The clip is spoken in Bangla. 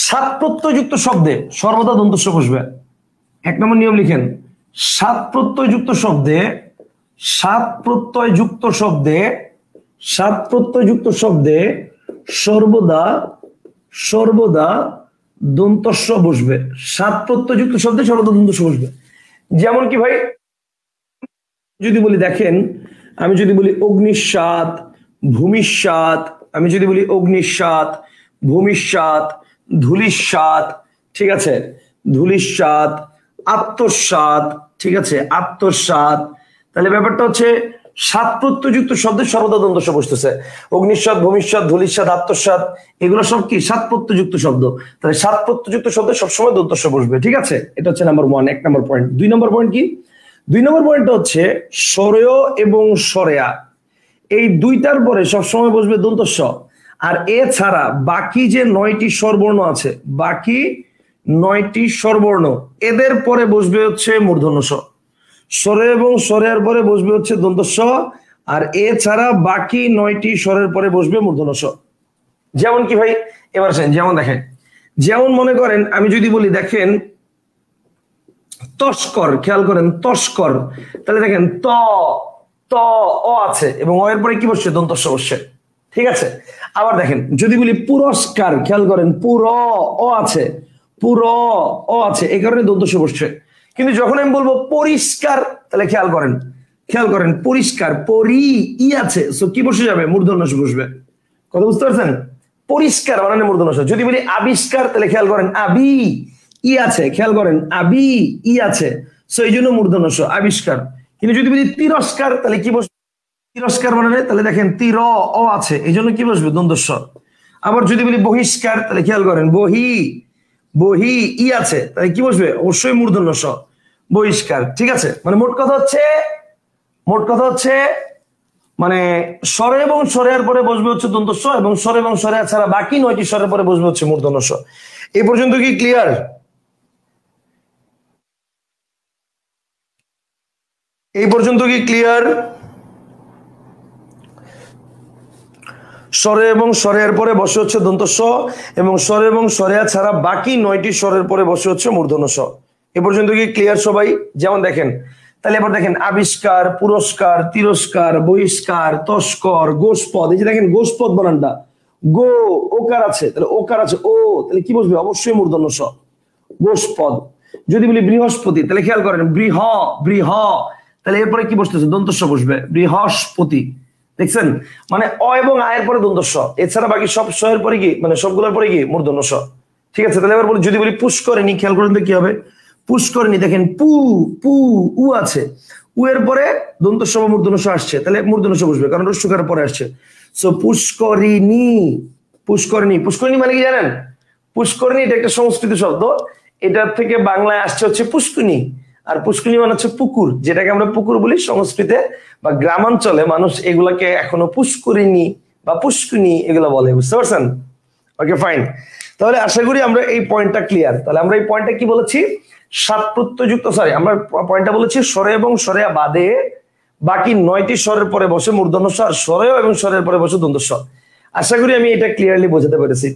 সাত প্রত্যয়যুক্ত শব্দে সর্বদা দন্তস্ব বসবে। এক নম্বর নিয়ম লিখেন, সাত প্রত্যয়যুক্ত শব্দে সর্বদা সর্বদা দন্তস্ব বসবে। সাত প্রত্যয়যুক্ত শব্দে সর্বদা দন্তস্ব বসবে। যেমন কি ভাই, যদি বলি দেখেন, আমি যদি বলি অগ্নিস্বাত, ভূমিস্বাত, আমি যদি বলি অগ্নিস্বাত, ভূমিস্বাত, ধূলিস্বাত, ঠিক আছে, ধূলিস্বাত, আত্মস্বাত, ঠিক আছে, আত্মস্বাত। তাহলে ব্যাপারটা হচ্ছে সাত প্রত্যয়যুক্ত শব্দে সর্বদা দন্তস্ব বসতেছে। অগ্নিস্বাত, ভূমিস্বাত, ধূলিস্বাত, আত্মস্বাত, এগুলো সব কি সাত প্রত্যয়যুক্ত শব্দ। তাহলে সাত প্রত্যয়যুক্ত শব্দে সবসময় দন্তস্ব বসবে। ঠিক আছে, এটা হচ্ছে নাম্বার ওয়ান, এক নম্বর পয়েন্ট। দুই নম্বর পয়েন্ট কি? দুই নম্বর পয়েন্টটা হচ্ছে স্বরেয় এবং স্বরেয়া, এই দুইটার পরে সবসময় বসবে দন্তস্ব। আর এছাড়া বাকি যে 9টি স্বরবর্ণ আছে, বাকি 9টি স্বরবর্ণ, এদের পরে বসবে হচ্ছে মূর্ধন্য ষ। স্বরে এবং স্বরের পরে বসবে হচ্ছে দন্তস্ব, আর এছাড়া বাকি 9টি স্বরের পরে বসবে মূর্ধন্য ষ। যেমন কি ভাই, এবার যেমন দেখেন, যেমন মনে করেন আমি যদি বলি দেখেন তস্কর, খেয়াল করেন তস্কর, তাহলে দেখেন ত ত অ আছে এবং অ এর পরে কি বসছে? দন্তস্ব বসছে। ঠিক আছে, আবার দেখেন যদি বলি পুরস্কার, খেয়াল করেন পুর অ আছে, পুর অ আছে, এই কারণে দন্তস্ব বসছে। কিন্তু যখন আমি বলবো পরিষ্কার, তাহলে খেয়াল করেন পরিষ্কার, পরি ই আছে, সো কি বসে যাবে? মূর্ধন্য ষ বসবে। কথা বুঝতে পারছেন? পরিষ্কার বানানে মূর্ধন্য ষ। যদি বলি আবিষ্কার, তাহলে খেয়াল করেন আবি ই আছে, খেয়াল করেন আবি ই আছে, সো এই জন্য মূর্ধন্য ষ, আবিষ্কার। কিন্তু যদি বলি তিরস্কার, তাহলে কি বসবে? তিরস্কার বানানে, তাহলে দেখেন তীর অ আছে, এই জন্য কি বসবে? দ্বন্দ্বস্ব। আবার যদি বলি বহিষ্কার, তাহলে খেয়াল করেন বহি ই আছে, তাহলে কি বসবে? অবশ্যই মূর্ধন্য ষ, বহিষ্কার। ঠিক আছে, মানে মোট কথা হচ্ছে মানে স্বরে এবং স্বরের পরে বসবে হচ্ছে দন্তস্ব, এবং স্বরে এবং স্বরে ছাড়া বাকি 9টি স্বরের পরে বসবে হচ্ছে মূর্ধন্য ষ। এই পর্যন্ত কি ক্লিয়ার? এই পর্যন্ত কি ক্লিয়ার? স্বরে এবং স্বরের পরে বসে হচ্ছে দন্তস্ব, এবং স্বরে এবং স্বরে ছাড়া বাকি 9টি স্বরের পরে বসে হচ্ছে মূর্ধন্য ষ। এ পর্যন্ত কি ক্লিয়ার সবাই? যেমন দেখেন, তাহলে এবার দেখেন আবিষ্কার, পুরস্কার, তিরস্কার, বহিষ্কার, তস্কর, গোষ্পদ, এই যে দেখেন গোষ্পদ বানানটা, গো ওকার আছে, তাহলে ওকার আছে ও, তাহলে কি বসবে? অবশ্যই মূর্ধন্য ষ, গোষ্পদ। যদি বলি বৃহস্পতি, তাহলে খেয়াল করেন বৃহ, তাহলে এরপরে কি বসতেছে? দন্তস্ব বসবে, বৃহস্পতি। দেখছেন, মানে অ এবং আয়ের পরে দন্তস্ব, এছাড়া বাকি সব স এর পরে কি, মানে সবগুলোর পরে কি? মূর্ধন্য ষ। ঠিক আছে, তাহলে এবার বলি যদি বলি পুষ্করিণী, খেয়াল করেন তো কি হবে? পুষ্করিণী, দেখেন পু পু উ আছে, উ এর পরে দন্তস্ব বা মূর্ধন্য ষ আসছে, তাহলে মূর্ধন্য ষ বসবে, কারণ রস্যকার পরে আসছে। সো পুষ্করিণী, পুষ্করিণী মানে কি জানেন? পুষ্করিণী এটা একটা সংস্কৃত শব্দ, এটার থেকে বাংলায় আসছে হচ্ছে পুষ্কুনি। আর পুষ্কুনি মানে হচ্ছে পুকুর, যেটাকে আমরা পুকুর বলি সংস্কৃতে বা গ্রামাঞ্চলে মানুষ এগুলাকে এখনো পুষ্করিণী বা পুষ্কুনি এগুলো বলে। বুঝতে পারছেন? ওকে ফাইন, তাহলে আশা করি আমরা এই পয়েন্টটা ক্লিয়ার। তাহলে আমরা এই পয়েন্টটা কি বলেছি? সাত প্রত্যয়যুক্ত, সরি আমরা পয়েন্টটা বলেছি স্বরে এবং স্বরে বাদে বাকি 9টি স্বরের পরে বসে মূর্ধন্য ষ, আর স্বরে এবং স্বরের পরে বসে দন্তস্ব। আশা করি আমি এটা ক্লিয়ারলি বোঝাতে পেরেছি।